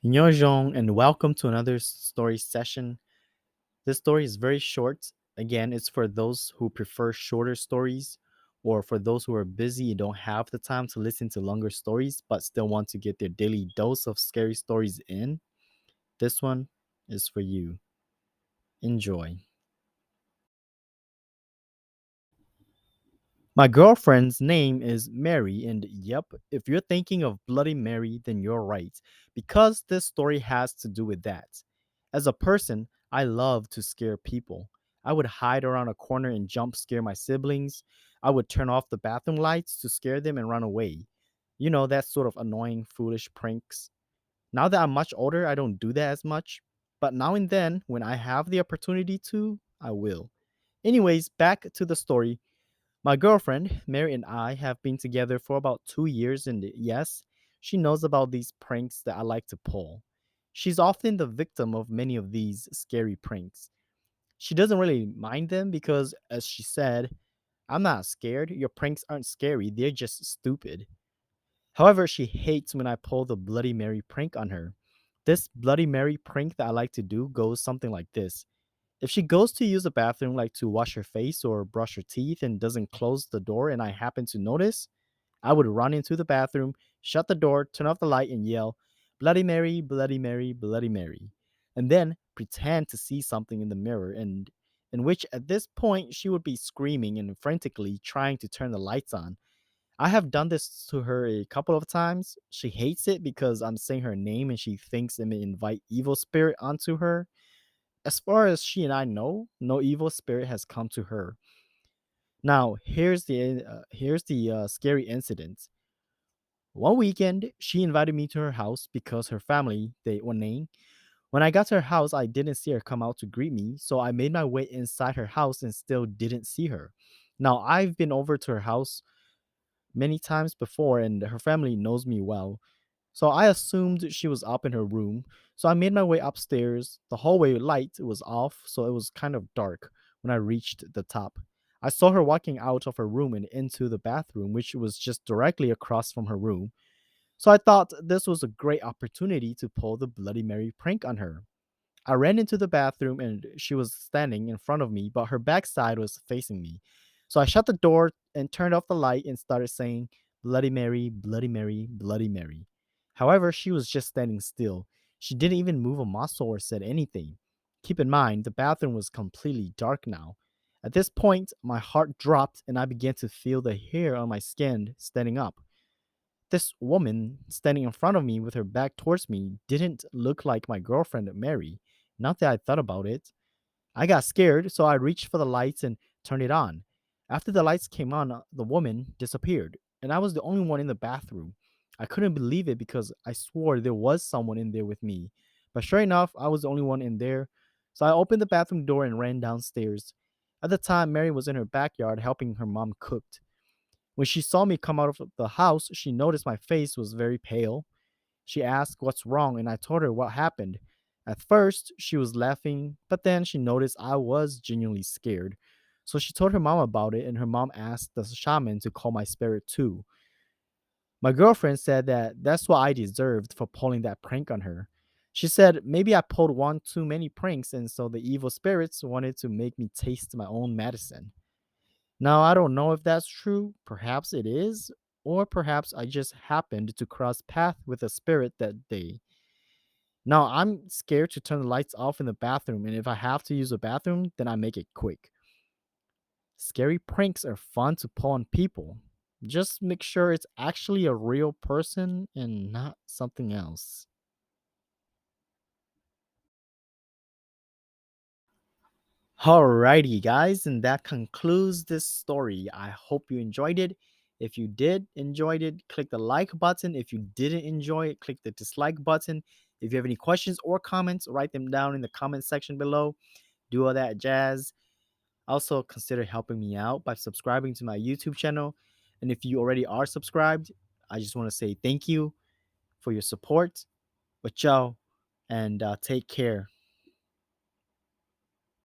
Nyojong, and welcome to another story session. This story is very short. Again, it's for those who prefer shorter stories or for those who are busy and don't have the time to listen to longer stories but still want to get their daily dose of scary stories in. This one is for you. Enjoy. My girlfriend's name is Mary, and yep, if you're thinking of Bloody Mary, then you're right, because this story has to do with that. As a person, I love to scare people. I would hide around a corner and jump scare my siblings. I would turn off the bathroom lights to scare them and run away. You know, that sort of annoying, foolish pranks. Now that I'm much older, I don't do that as much, but now and then, when I have the opportunity to, I will. Anyways, back to the story. My girlfriend, Mary, and I have been together for about 2 years, and yes, she knows about these pranks that I like to pull. She's often the victim of many of these scary pranks. She doesn't really mind them because, as she said, I'm not scared. Your pranks aren't scary, they're just stupid. However, she hates when I pull the Bloody Mary prank on her. This Bloody Mary prank that I like to do goes something like this. If she goes to use the bathroom, like to wash her face or brush her teeth, and doesn't close the door, and I happen to notice, I would run into the bathroom, shut the door, turn off the light, and yell, Bloody Mary, Bloody Mary, Bloody Mary. And then pretend to see something in the mirror, and in which at this point she would be screaming and frantically trying to turn the lights on. I have done this to her a couple of times. She hates it because I'm saying her name and she thinks it may invite evil spirit onto her. As far as she and I know, no evil spirit has come to her. Now, here's the scary incident. One weekend, she invited me to her house because her family they were named. When I got to her house, I didn't see her come out to greet me, so I made my way inside her house and still didn't see her. Now, I've been over to her house many times before, and her family knows me well. So I assumed she was up in her room. So I made my way upstairs. The hallway light was off, so it was kind of dark when I reached the top. I saw her walking out of her room and into the bathroom, which was just directly across from her room. So I thought this was a great opportunity to pull the Bloody Mary prank on her. I ran into the bathroom and she was standing in front of me, but her backside was facing me. So I shut the door and turned off the light and started saying, Bloody Mary, Bloody Mary, Bloody Mary. However, she was just standing still. She didn't even move a muscle or said anything. Keep in mind, the bathroom was completely dark now. At this point, my heart dropped and I began to feel the hair on my skin standing up. This woman standing in front of me with her back towards me didn't look like my girlfriend Mary. Not that I thought about it. I got scared, so I reached for the lights and turned it on. After the lights came on, the woman disappeared, and I was the only one in the bathroom. I couldn't believe it because I swore there was someone in there with me. But sure enough, I was the only one in there. So I opened the bathroom door and ran downstairs. At the time, Mary was in her backyard helping her mom cook. When she saw me come out of the house, she noticed my face was very pale. She asked what's wrong, and I told her what happened. At first, she was laughing, but then she noticed I was genuinely scared. So she told her mom about it, and her mom asked the shaman to call my spirit too. My girlfriend said that that's what I deserved for pulling that prank on her. She said maybe I pulled one too many pranks, and so the evil spirits wanted to make me taste my own medicine. Now, I don't know if that's true. Perhaps it is, or perhaps I just happened to cross path with a spirit that day. Now, I'm scared to turn the lights off in the bathroom, and if I have to use a bathroom, then I make it quick. Scary pranks are fun to pull on people. Just make sure it's actually a real person and not something else. Alrighty, guys, and that concludes this story. I hope you enjoyed it. If you did enjoy it, click the like button. If you didn't enjoy it, click the dislike button. If you have any questions or comments, write them down in the comment section below. Do all that jazz. Also, consider helping me out by subscribing to my YouTube channel. And if you already are subscribed, I just want to say thank you for your support. But y'all, and take care.